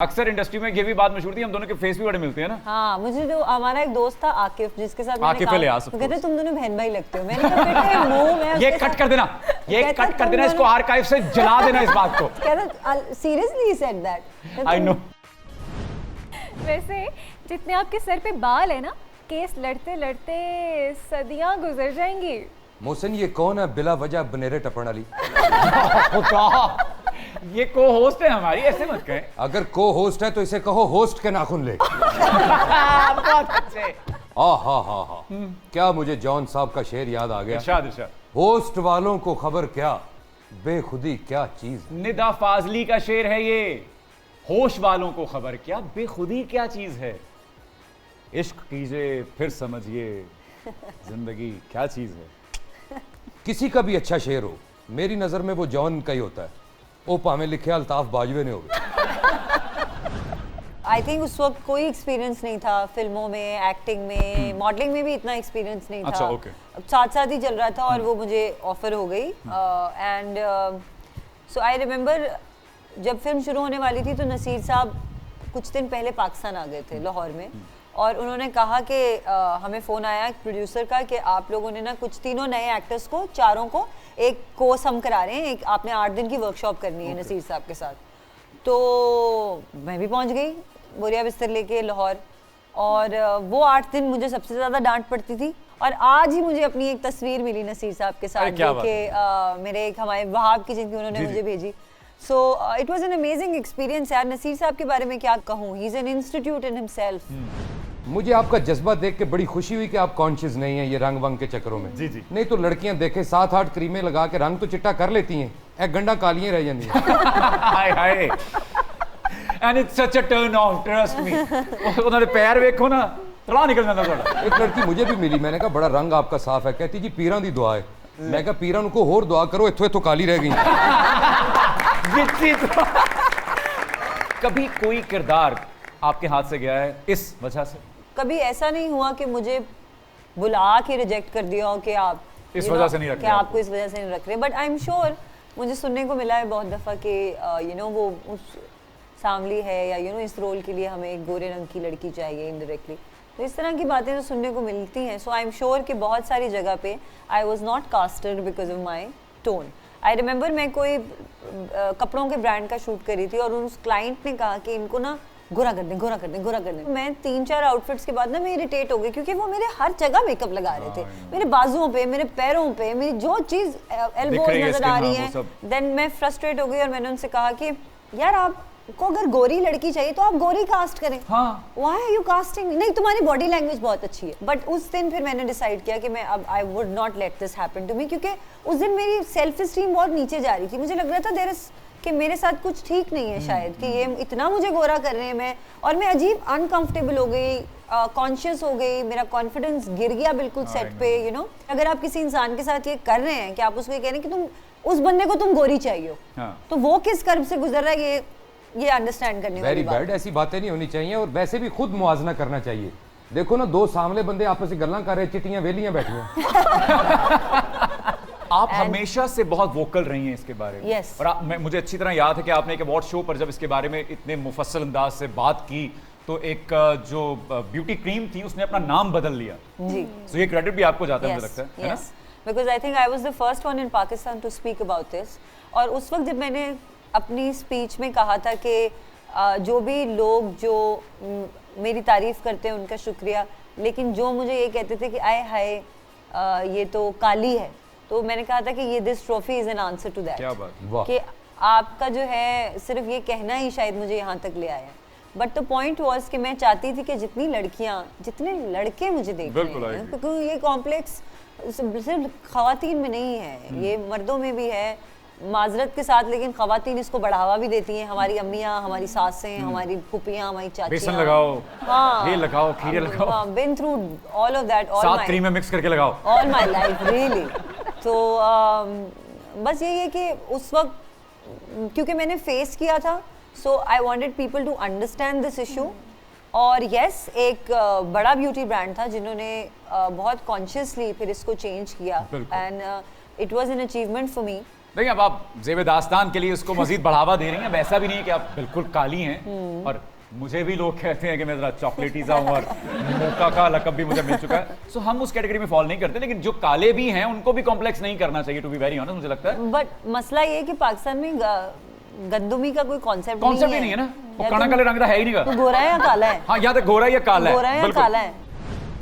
अक्सर इंडस्ट्री में ये भी बात मशहूर थी, हम दोनों के फेस भी बड़े मिलते हैं ना। हाँ, मुझे जो हमारा एक दोस्त था आकिफ, जिसके साथ मैंने आकिफ इलियास, तो कहते तुम दोनों बहन भाई लगते हो। मैंने कहा बेटा मुंह में ये कट कर देना, ये कट कर देना, इसको आर्काइव से जला देना इस बात को। कहता seriously he said that. I know. वैसे जितने आपके सर पे बाल है ना, केस लड़ते लड़ते सदियां गुजर जाएंगी। मोहसिन ये कौन है बिला वजह बनेरे टपण वाली? ये को होस्ट है हमारी, ऐसे मत कहें। अगर को होस्ट है तो इसे कहो होस्ट के नाखून ले। बहुत अच्छे। हा क्या मुझे जॉन साहब का शेर याद आ गया। इरशाद इरशाद। होस्ट वालों को खबर क्या, बेखुदी क्या चीज। निदा फाजली का शेर है ये। होश वालों को खबर क्या, बेखुदी क्या चीज है। इश्क कीजिए फिर समझिए जिंदगी क्या चीज है। किसी का भी अच्छा शेर हो, मेरी नजर में वो जॉन का ही होता है। ओ पामे लिखे अल्ताफ बाजवे ने हो गए। आई थिंक उस वक्त कोई एक्सपीरियंस नहीं था फिल्मों में, एक्टिंग में, मॉडलिंग में भी इतना एक्सपीरियंस नहीं था। अच्छा, ओके। साथ साथ ही चल रहा था और वो मुझे ऑफर हो गई। एंड सो आई रिमेम्बर जब फिल्म शुरू होने वाली थी तो नसीर साहब कुछ दिन पहले पाकिस्तान आ गए थे लाहौर में, और उन्होंने कहा कि हमें फ़ोन आया प्रोड्यूसर का कि आप लोगों ने ना कुछ तीनों नए एक्टर्स को, चारों को एक कोर्स हम करा रहे हैं, एक आपने 8 दिन की वर्कशॉप करनी है नसीर साहब के साथ। तो मैं भी पहुंच गई बोरिया बिस्तर लेके लाहौर, और वो 8 दिन मुझे सबसे ज़्यादा डांट पड़ती थी। और आज ही मुझे अपनी एक तस्वीर मिली नसीर साहब के साथ, जो कि मेरे एक हमारे वहाब की जिनकी उन्होंने मुझे भेजी। So it was an amazing experience यार। नसीर साहब के बारे में क्या कहूँ, he is an institute in himself. मुझे आपका जज्बा देख के बड़ी खुशी हुई कि आप कॉन्शियस नहीं हैं ये रंग वंग के चक्करों में। जी जी। नहीं तो लड़कियां देखे 7-8 क्रीमें लगा के रंग तो चिट्टा कर लेती हैं, एक गंडा कालियां रह जाती हैं। हाय हाय। And it's such a turn on, trust me. उन्होंने पैर देखो ना, तला निकल जाता थोड़ा। एक लड़की मुझे भी मिली, मैंने कहा बड़ा रंग आपका साफ है। कहती जी पीरां दी दुआ है। मैं कहा पीरां को होर दुआ करो, इत्थों इत्थों काली रह गई। कभी कोई किरदार आपके हाथ से गया है इस वजह से? कभी ऐसा नहीं हुआ कि मुझे बुला के रिजेक्ट कर दिया हो कि आप इस वजह से नहीं रख रहे, आपको इस वजह से नहीं रख रहे। बट आई एम श्योर मुझे सुनने को मिला है बहुत दफ़ा कि यू नो वो उस सांवली है, या यू नो इस रोल के लिए हमें एक गोरे रंग की लड़की चाहिए इनडायरेक्टली। तो इस तरह की बातें तो सुनने को मिलती हैं। सो आई एम श्योर कि बहुत सारी जगह पे I was not casted because of my tone. I remember मैं कोई कपड़ों के ब्रांड का शूट करी थी और उस क्लाइंट ने कहा कि इनको ना गोरा कर दें, गोरा कर दें, गोरा कर दें। मैं 3-4 आउटफिट्स के बाद ना मैं इरिटेट हो गई, क्योंकि वो मेरे हर जगह मेकअप लगा रहे थे, मेरे बाजुओं पे, मेरे पैरों पे, मेरी जो चीज़ एल्बोज नजर आ रही है। देन मैं फ्रस्ट्रेट हो गई और मैंने उनसे कहा कि यार आपको अगर गोरी लड़की चाहिए तो आप गोरी कास्ट करें। हाँ। Why are you casting? नहीं, तुम्हारी बॉडी लैंग्वेज बहुत अच्छी है। बट उस दिन फिर मैंने डिसाइड किया कि मैं अब I would not let this happen to me, क्योंकि उस दिन मेरी सेल्फ स्टीम बहुत नीचे जा रही थी। मुझे लग रहा था देयर इज कि मेरे साथ कुछ ठीक नहीं है शायद, कि ये इतना मुझे गोरा कर रहे हैं मैं, और मैं अजीब अनकंफर्टेबल हो गई, कॉन्शियस हो गई, मेरा कॉन्फिडेंस गिर गया बिल्कुल सेट पे। यू नो अगर आप किसी इंसान के साथ ये कर रहे हैं कि आप उसको ये कह रहे हैं कि तुम उस बंदे को तुम गोरी चाहिए हो, तो वो किस कर्म से गुजर रहा है ये अंडरस्टैंड करने वाली बात। वेरी बैड, ऐसी बातें नहीं होनी चाहिए। और वैसे भी खुद मुआवजा करना चाहिए। देखो ना, दो सामने बंदे आपस में गल्लां कर रहे, चिट्टियां वेलियां बैठी हैं। आप हमेशा से बहुत वोकल रही हैं इसके बारे में। yes. और मुझे अच्छी तरह याद है कि आपने एक अवार्ड शो पर जब इसके बारे में इतने मुफस्सल अंदाज से बात की तो एक जो ब्यूटी क्रीम थी उसने अपना नाम बदल लिया जी। तो ये क्रेडिट भी आपको जाता है, मुझे लगता है ना? Because I think I was the first one in Pakistan to speak about this. और उस वक्त जब मैंने अपनी स्पीच में कहा था कि जो भी लोग जो मेरी तारीफ करते हैं उनका शुक्रिया, लेकिन जो मुझे ये कहते थे कि आए हाय ये तो काली है, तो मैंने कहा था कि ये this trophy is an answer to that. क्या बात, कि आपका जो है सिर्फ ये कहना ही शायद मुझे यहाँ तक ले आया। बट द पॉइंट वाज कि मैं चाहती थी कि जितनी लड़कियाँ, जितने लड़के मुझे देख रहे हैं, क्योंकि ये कॉम्प्लेक्स सिर्फ खवातीन में नहीं है, ये मर्दों में भी है माजरत के साथ, लेकिन खवातीन इसको बढ़ावा भी देती हैं। हमारी अम्मियाँ, हमारी सासें, हमारी फुपियाँ, हमारी चाचियाँ, बेसन लगाओ, हाँ, ये लगाओ, खीरे लगाओ, been through all of that, all साथ क्रीम में मिक्स करके लगाओ, ऑल माय लाइफ रियली। तो बस यही है कि उस वक्त क्योंकि मैंने फेस किया था, so I wanted people to understand this issue. और यस, एक बड़ा ब्यूटी ब्रांड था जिन्होंने बहुत कॉन्शियसली फिर इसको चेंज किया, and it was an achievement for me. देखिए अब आप जेब दास्तान के लिए उसको मजीद बढ़ावा दे रही हैं, वैसा भी नहीं है कि आप बिल्कुल काली हैं। और मुझे भी लोग कहते हैं कि मैं जरा चॉकलेटी सा हूँ और मोका का लकब भी मुझे मिल चुका है। सो हम उस कैटेगरी में फॉल नहीं करते, लेकिन जो काले भी हैं उनको भी कॉम्प्लेक्स नहीं करना चाहिए, टू बी वेरी ऑनेस्ट, मुझे लगता है। बट मसला ये है कि पाकिस्तान में गंदुमी का कोई कॉन्सेप्ट ही नहीं है ना, वो काला काले रंग का है ही नहीं तो का। गोरा है या काला है? हाँ, यहाँ तक गोरा या काला है, गोरा है या बिल्कुल। काला है?